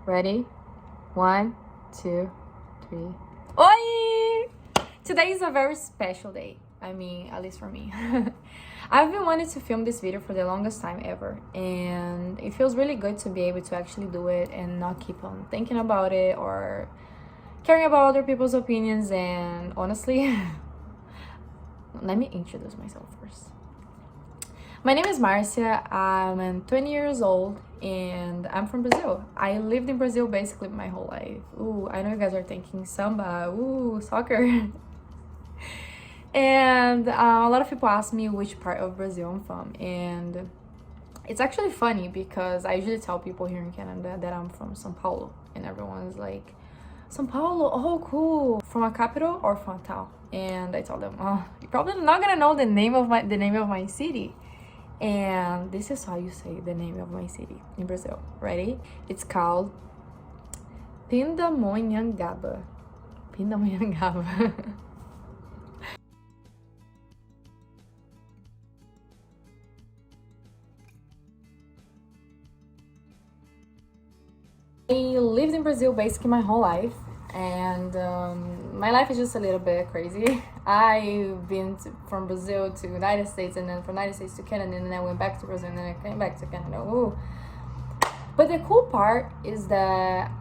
Ready? One, two, three. Oi! Today is a very special day. I mean, at least for me. I've been wanting to film this video for the longest time ever, and it feels really good to be able to actually do it and not keep on thinking about it or caring about other people's opinions. And honestly, let me introduce myself first. My name is Marcia. I'm 20 years old and I'm from Brazil. I lived in Brazil basically my whole life. Ooh, I know you guys are thinking samba, ooh, soccer. And a lot of people ask me which part of Brazil I'm from. And it's actually funny because I usually tell people here in Canada that I'm from São Paulo. And everyone's like, São Paulo, oh cool. From a capital or from a town? And I tell them, oh, you're probably not gonna know the name of my city. And this is how you say the name of my city in Brazil. Ready? It's called Pindamonhangaba. Pindamonhangaba. I lived in Brazil basically my whole life, and my life is just a little bit crazy. I've been from Brazil to United States, and then from United States to Canada, and then I went back to Brazil, and then I came back to Canada. Ooh. But the cool part is that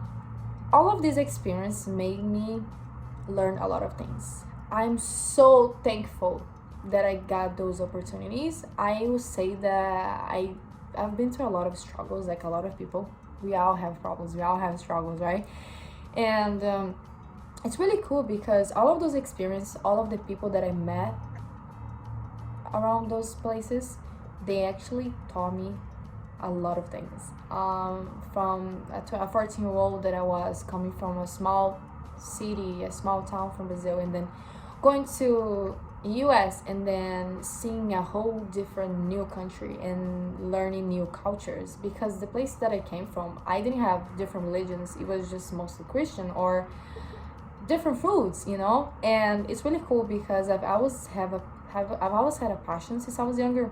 all of this experience made me learn a lot of things. I'm so thankful that I got those opportunities. I will say that I've been through a lot of struggles, like a lot of people. We all have problems, we all have struggles, right? And it's really cool because all of those experiences, all of the people that I met around those places, they actually taught me a lot of things. From a 14-year-old that I was coming from a small city, a small town from Brazil, and then going to US and then seeing a whole different new country and learning new cultures, because the place that I came from, I didn't have different religions. It was just mostly Christian or different foods, you know. And it's really cool because I've always had a passion since I was younger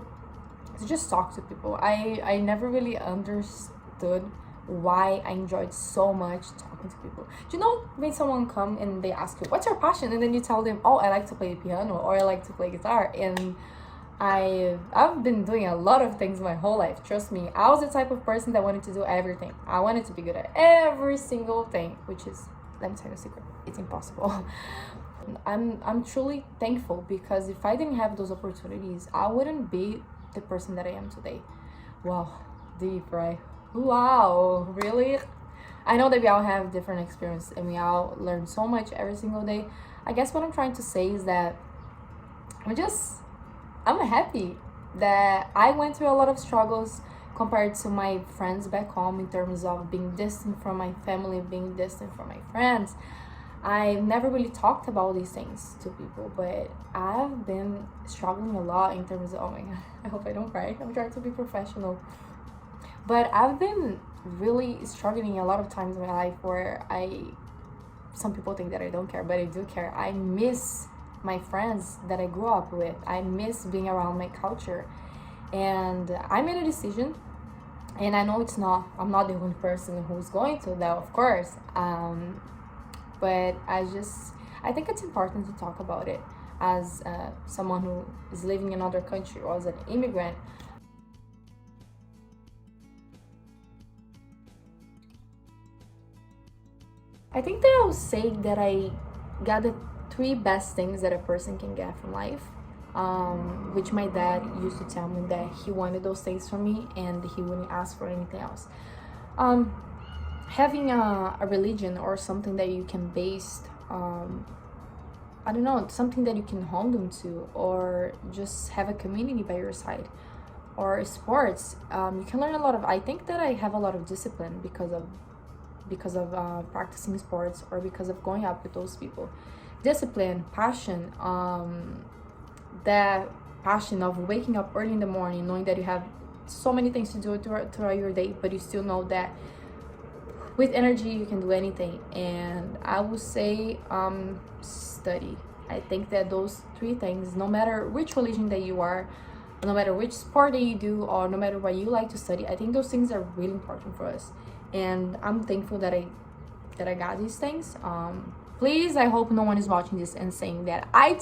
to just talk to people. I never really understood why I enjoyed so much talking to people. Do you know when someone come and they ask you, what's your passion? And then you tell them, oh, I like to play the piano or I like to play guitar. And I've been doing a lot of things my whole life. Trust me, I was the type of person that wanted to do everything. I wanted to be good at every single thing, which is, let me tell you a secret, it's impossible. I'm truly thankful because if I didn't have those opportunities, I wouldn't be the person that I am today. Wow, deep, right? Wow, really? I know that we all have different experience and we all learn so much every single day. I guess what I'm trying to say is that I'm happy that I went through a lot of struggles compared to my friends back home in terms of being distant from my family, being distant from my friends. I've never really talked about these things to people, but I've been struggling a lot in terms of, oh my god, I hope I don't cry. I'm trying to be professional. But I've been really struggling a lot of times in my life where some people think that I don't care, but I do care. I miss my friends that I grew up with. I miss being around my culture. And I made a decision, and I know I'm not the only person who's going to that, of course. But I think it's important to talk about it as someone who is living in another country or as an immigrant. I think that I'll say that I got the 3 best things that a person can get from life, which my dad used to tell me that he wanted those things from me and he wouldn't ask for anything else. Having a religion or something that you can base, I don't know, something that you can hold them to, or just have a community by your side, or sports. You can learn a lot of, I think that I have a lot of discipline because of practicing sports or because of going out with those people. Discipline, passion, that passion of waking up early in the morning knowing that you have so many things to do throughout your day, but you still know that with energy you can do anything. And I would say study. I think that those 3 things, no matter which religion that you are, no matter which sport that you do, or no matter what you like to study, I think those things are really important for us. and I'm thankful that I got these things. Please, I hope no one is watching this and saying that I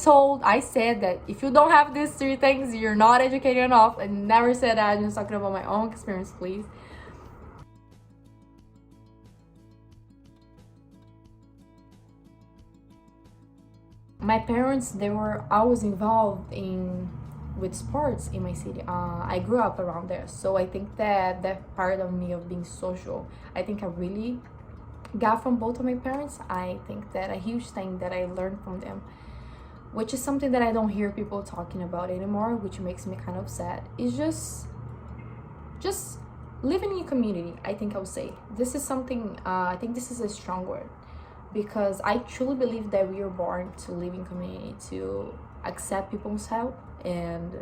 said that if you don't have these 3 things, you're not educated enough. I never said that. I'm just talking about my own experience, please. My parents, they were always involved with sports in my city. I grew up around there, so I think that that part of me of being social, I think I really got from both of my parents. I think that a huge thing that I learned from them, which is something that I don't hear people talking about anymore, which makes me kind of sad, is just living in a community. I think I would say this is something, I think this is a strong word, because I truly believe that we are born to live in community, to accept people's help. And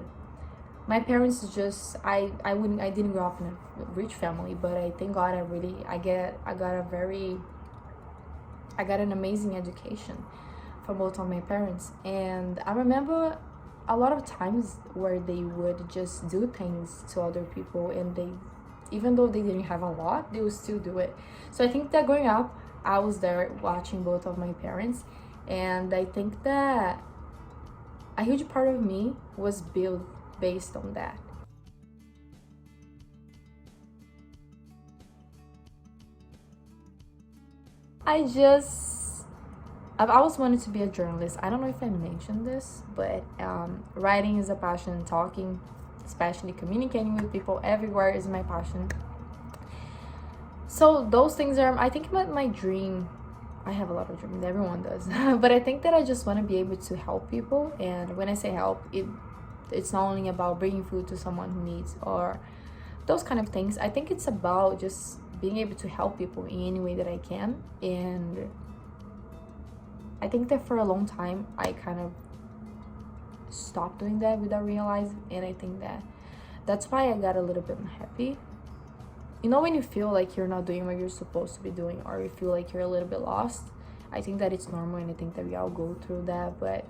my parents just, I didn't grow up in a rich family, but I thank God I got an amazing education from both of my parents. And I remember a lot of times where they would just do things to other people, and they, even though they didn't have a lot, they would still do it. So I think that growing up, I was there watching both of my parents, and I think that a huge part of me was built based on that. I've always wanted to be a journalist. I don't know if I mentioned this, but writing is a passion. Talking, especially communicating with people everywhere, is my passion. So those things are, I think, my dream. I have a lot of dreams, everyone does. But I think that I just want to be able to help people. And when I say help, it's not only about bringing food to someone who needs or those kind of things. I think it's about just being able to help people in any way that I can. And I think that for a long time, I kind of stopped doing that without realizing. And I think that's why I got a little bit unhappy. You know, when you feel like you're not doing what you're supposed to be doing, or you feel like you're a little bit lost, I think that it's normal, and I think that we all go through that. But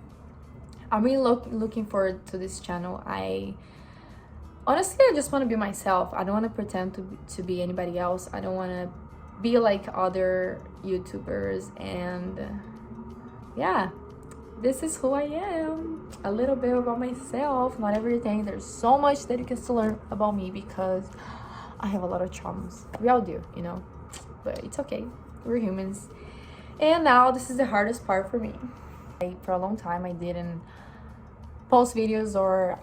I'm really looking forward to this channel. I just want to be myself. I don't want to pretend to be anybody else. I don't want to be like other YouTubers. And yeah, this is who I am. A little bit about myself, not everything. There's so much that you can still learn about me, because I have a lot of charms. We all do, you know, but it's okay. We're humans. And now this is the hardest part for me. For a long time, I didn't post videos, or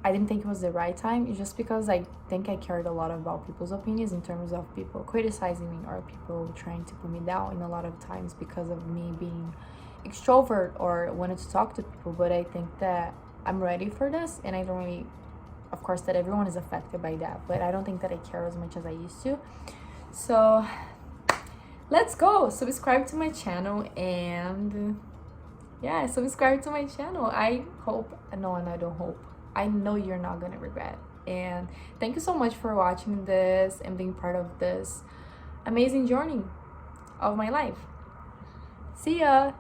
I didn't think it was the right time. It's just because I think I cared a lot about people's opinions, in terms of people criticizing me or people trying to put me down in a lot of times because of me being extrovert or wanted to talk to people. But I think that I'm ready for this, and I don't really, of course, that everyone is affected by that, but I don't think that I care as much as I used to. So let's go. Subscribe to my channel, and yeah, subscribe to my channel. I know you're not gonna regret. And thank you so much for watching this and being part of this amazing journey of my life. See ya.